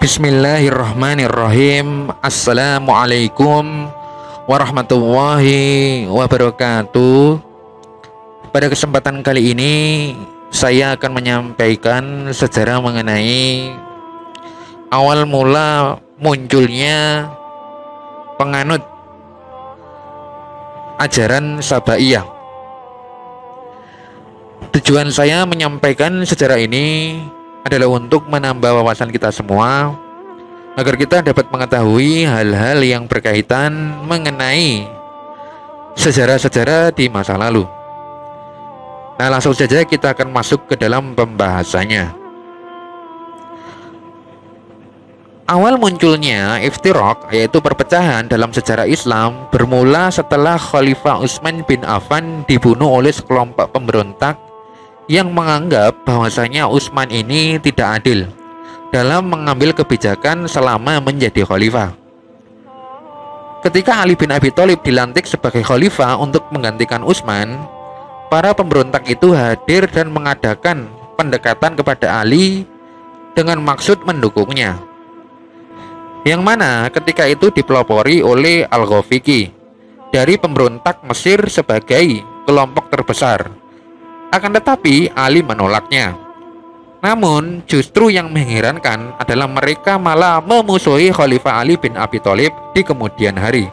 Bismillahirrahmanirrahim. Assalamualaikum warahmatullahi wabarakatuh. Pada kesempatan kali ini saya akan menyampaikan sejarah mengenai awal mula munculnya penganut ajaran Sabaiyah. Tujuan saya menyampaikan sejarah ini adalah untuk menambah wawasan kita semua agar kita dapat mengetahui hal-hal yang berkaitan mengenai sejarah-sejarah di masa lalu. Nah, langsung saja kita akan masuk ke dalam pembahasannya. Awal munculnya iftiraq, yaitu perpecahan dalam sejarah Islam, bermula setelah Khalifah Utsman bin Affan dibunuh oleh sekelompok pemberontak yang menganggap bahwasanya Utsman ini tidak adil dalam mengambil kebijakan selama menjadi khalifah. Ketika Ali bin Abi Thalib dilantik sebagai khalifah untuk menggantikan Utsman, para pemberontak itu hadir dan mengadakan pendekatan kepada Ali dengan maksud mendukungnya, yang mana ketika itu dipelopori oleh Al-Ghafiqi dari pemberontak Mesir sebagai kelompok terbesar. Akan tetapi Ali menolaknya. Namun justru yang mengherankan adalah mereka malah memusuhi Khalifah Ali bin Abi Thalib di kemudian hari.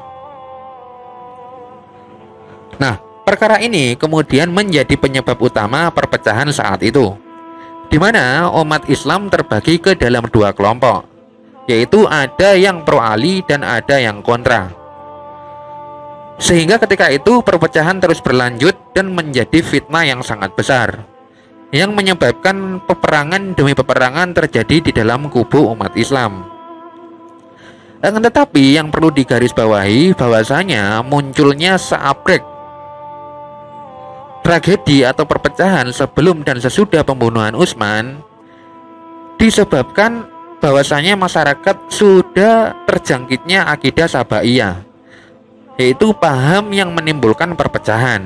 Nah, perkara ini kemudian menjadi penyebab utama perpecahan saat itu, di mana umat Islam terbagi ke dalam dua kelompok, yaitu ada yang pro Ali dan ada yang kontra. Sehingga ketika itu perpecahan terus berlanjut dan menjadi fitnah yang sangat besar, yang menyebabkan peperangan demi peperangan terjadi di dalam kubu umat Islam. Akan tetapi yang perlu digarisbawahi bahwasanya munculnya seabrek tragedi atau perpecahan sebelum dan sesudah pembunuhan Utsman disebabkan bahwasanya masyarakat sudah terjangkitnya akidah Sabaiyah, yaitu paham yang menimbulkan perpecahan,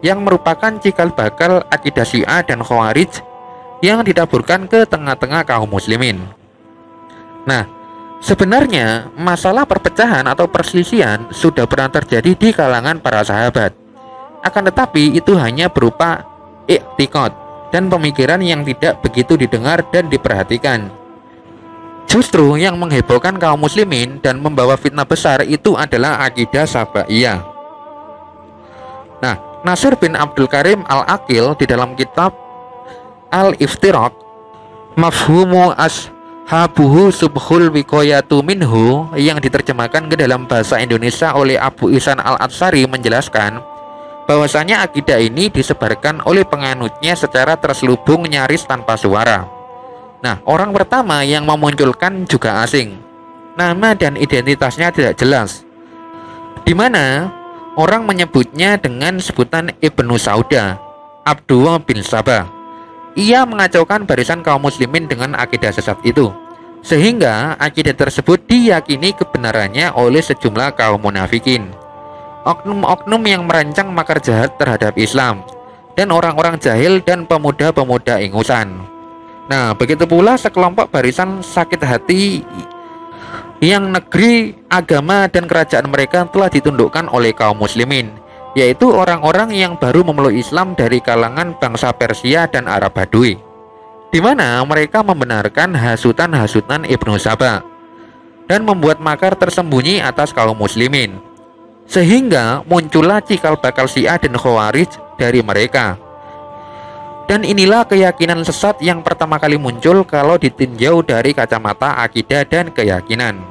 yang merupakan cikal bakal akidah Syiah dan Khawarij yang ditaburkan ke tengah-tengah kaum muslimin. Nah, sebenarnya masalah perpecahan atau perselisihan sudah pernah terjadi di kalangan para sahabat. Akan tetapi itu hanya berupa i'tiqad dan pemikiran yang tidak begitu didengar dan diperhatikan. Justru yang menghebohkan kaum muslimin dan membawa fitnah besar itu adalah akidah Sabaiyah. Nah, Nasir bin Abdul Karim Al-Aqil di dalam kitab Al-Iftiraq Mafhumu Ashabuhu Subhul Wiqayatu Minhu yang diterjemahkan ke dalam bahasa Indonesia oleh Abu Ihsan Al-Atsari menjelaskan bahwasanya akidah ini disebarkan oleh penganutnya secara terselubung nyaris tanpa suara. Nah, orang pertama yang memunculkan juga asing. Nama dan identitasnya tidak jelas, di mana orang menyebutnya dengan sebutan Ibnu Sauda, Abdullah bin Sabah. Ia mengacaukan barisan kaum muslimin dengan akidah sesat itu, sehingga akidah tersebut diyakini kebenarannya oleh sejumlah kaum munafikin, oknum-oknum yang merancang makar jahat terhadap Islam, dan orang-orang jahil dan pemuda-pemuda ingusan. Nah, begitu pula sekelompok barisan sakit hati yang negeri, agama, dan kerajaan mereka telah ditundukkan oleh kaum muslimin, yaitu orang-orang yang baru memeluk Islam dari kalangan bangsa Persia dan Arab Badui, di mana mereka membenarkan hasutan-hasutan Ibnu Sabah dan membuat makar tersembunyi atas kaum muslimin, sehingga muncullah cikal bakal Syiah dan Khawarij dari mereka. Dan inilah keyakinan sesat yang pertama kali muncul kalau ditinjau dari kacamata akidah dan keyakinan.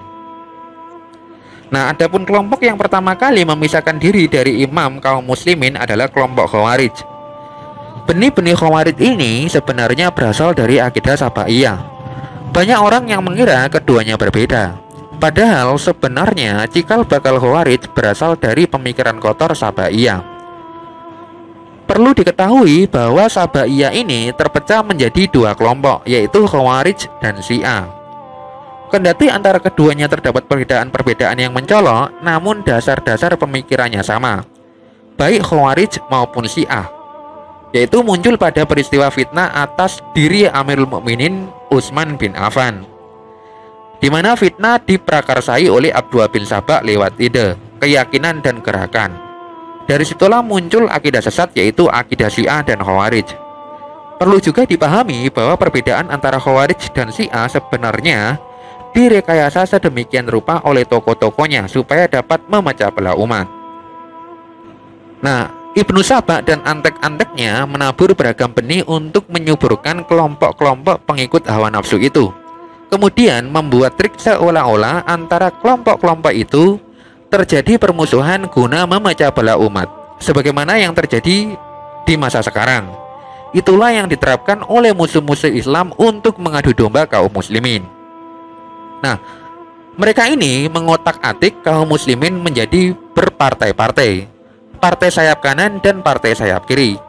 Nah, adapun kelompok yang pertama kali memisahkan diri dari imam kaum muslimin adalah kelompok Khawarij. Benih-benih Khawarij ini sebenarnya berasal dari akidah Sabaiyah. Banyak orang yang mengira keduanya berbeda, padahal sebenarnya cikal bakal Khawarij berasal dari pemikiran kotor Sabaiyah. Perlu diketahui bahwa Sabaiyah ini terpecah menjadi dua kelompok, yaitu Khawarij dan Syiah. Kendati antara keduanya terdapat perbedaan-perbedaan yang mencolok, namun dasar-dasar pemikirannya sama, baik Khawarij maupun Syiah, yaitu muncul pada peristiwa fitnah atas diri Amirul Mukminin Utsman bin Affan. di mana fitnah diprakarsai oleh Abdullah bin Sabah lewat ide, keyakinan, dan gerakan. Dari situlah muncul akidah sesat, yaitu akidah Syiah dan Khawarij. Perlu juga dipahami bahwa perbedaan antara Khawarij dan Syiah sebenarnya direkayasa sedemikian rupa oleh tokoh-tokohnya supaya dapat memecah belah umat. Nah, Ibnu Sabah dan antek-anteknya menabur beragam benih untuk menyuburkan kelompok-kelompok pengikut hawa nafsu itu. Kemudian membuat trik seolah-olah antara kelompok-kelompok itu terjadi permusuhan guna memecah belah umat, sebagaimana yang terjadi di masa sekarang. Itulah yang diterapkan oleh musuh-musuh Islam untuk mengadu domba kaum muslimin. Nah, mereka ini mengotak-atik kaum muslimin menjadi berpartai-partai, partai sayap kanan dan partai sayap kiri.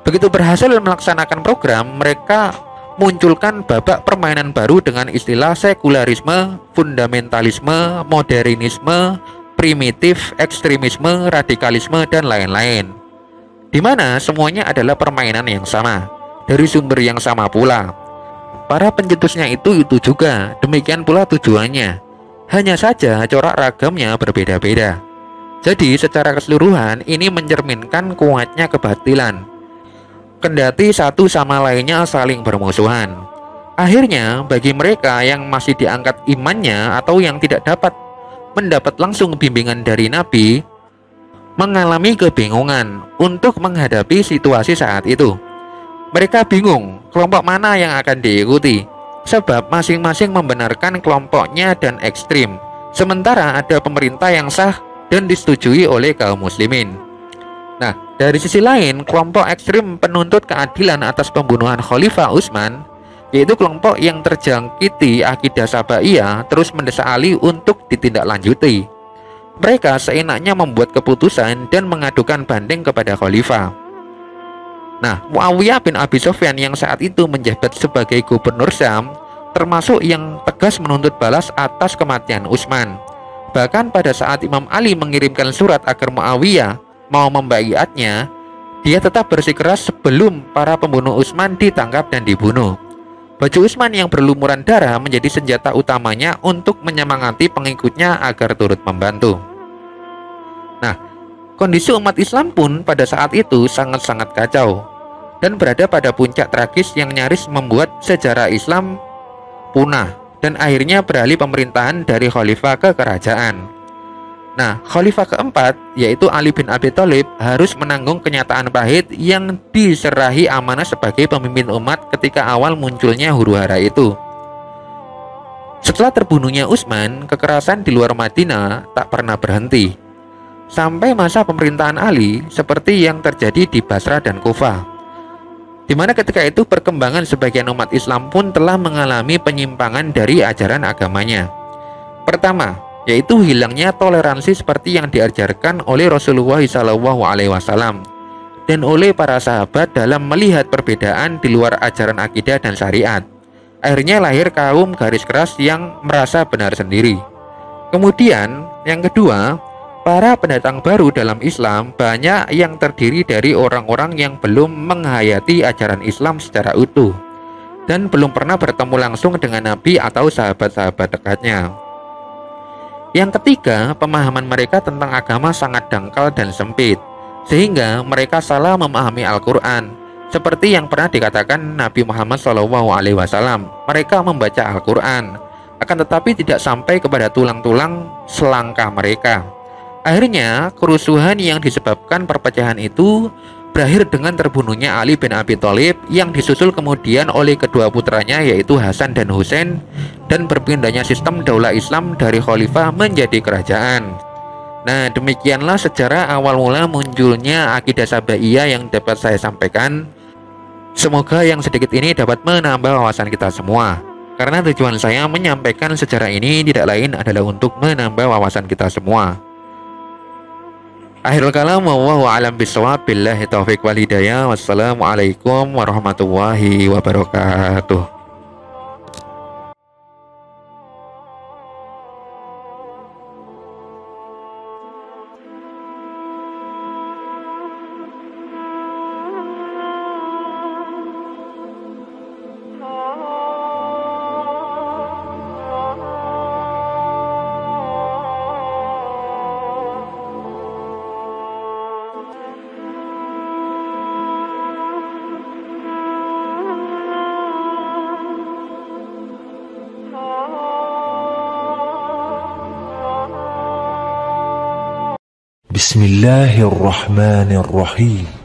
Begitu berhasil melaksanakan program, mereka munculkan babak permainan baru dengan istilah sekularisme, fundamentalisme, modernisme, primitif, ekstremisme, radikalisme, dan lain-lain, di mana semuanya adalah permainan yang sama, dari sumber yang sama pula. Para pencetusnya itu juga, demikian pula tujuannya. Hanya saja corak ragamnya berbeda-beda. Jadi secara keseluruhan ini mencerminkan kuatnya kebatilan, kendati satu sama lainnya saling bermusuhan. Akhirnya bagi mereka yang masih diangkat imannya atau yang tidak dapat mendapat langsung bimbingan dari Nabi, mengalami kebingungan untuk menghadapi situasi saat itu. Mereka bingung kelompok mana yang akan diikuti, sebab masing-masing membenarkan kelompoknya dan ekstrim, sementara ada pemerintah yang sah dan disetujui oleh kaum muslimin. Nah, dari sisi lain, kelompok ekstrim penuntut keadilan atas pembunuhan Khalifah Utsman, yaitu kelompok yang terjangkiti akidah Sabaiyah, terus mendesak Ali untuk ditindaklanjuti. Mereka seenaknya membuat keputusan dan mengadukan banding kepada Khalifah. Nah, Muawiyah bin Abi Sufyan yang saat itu menjabat sebagai gubernur Syam, termasuk yang tegas menuntut balas atas kematian Utsman. Bahkan pada saat Imam Ali mengirimkan surat agar Muawiyah mau membaiatnya, dia tetap bersikeras sebelum para pembunuh Utsman ditangkap dan dibunuh. Baju Utsman yang berlumuran darah menjadi senjata utamanya untuk menyemangati pengikutnya agar turut membantu. Nah, kondisi umat Islam pun pada saat itu sangat-sangat kacau dan berada pada puncak tragis yang nyaris membuat sejarah Islam punah dan akhirnya beralih pemerintahan dari khalifah ke kerajaan. Nah, khalifah keempat, yaitu Ali bin Abi Thalib, harus menanggung kenyataan pahit yang diserahi amanah sebagai pemimpin umat ketika awal munculnya huru-hara itu. Setelah terbunuhnya Utsman, kekerasan di luar Madinah tak pernah berhenti sampai masa pemerintahan Ali, seperti yang terjadi di Basra dan Kufah, di mana ketika itu perkembangan sebagian umat Islam pun telah mengalami penyimpangan dari ajaran agamanya. Pertama, yaitu hilangnya toleransi seperti yang diajarkan oleh Rasulullah SAW dan oleh para sahabat dalam melihat perbedaan di luar ajaran akidah dan syariat. Akhirnya lahir kaum garis keras yang merasa benar sendiri. Kemudian, yang kedua, para pendatang baru dalam Islam banyak yang terdiri dari orang-orang yang belum menghayati ajaran Islam secara utuh dan belum pernah bertemu langsung dengan Nabi atau sahabat-sahabat dekatnya. Yang ketiga, pemahaman mereka tentang agama sangat dangkal dan sempit, sehingga mereka salah memahami Al-Quran. Seperti yang pernah dikatakan Nabi Muhammad SAW, mereka membaca Al-Quran, akan tetapi tidak sampai kepada tulang-tulang selangkah mereka. Akhirnya, kerusuhan yang disebabkan perpecahan itu berakhir dengan terbunuhnya Ali bin Abi Thalib yang disusul kemudian oleh kedua putranya yaitu Hasan dan Husain, dan berpindahnya sistem daulah Islam dari khalifah menjadi kerajaan. Nah, demikianlah sejarah awal mula munculnya akidah Sabaiyah yang dapat saya sampaikan. Semoga yang sedikit ini dapat menambah wawasan kita semua, karena tujuan saya menyampaikan sejarah ini tidak lain adalah untuk menambah wawasan kita semua. Akhirul kalam, wallahu a'lam bishawab, billahi taufiq wal hidayah. Wassalamualaikum warahmatullahi wabarakatuh. Bismillahirrahmanirrahim.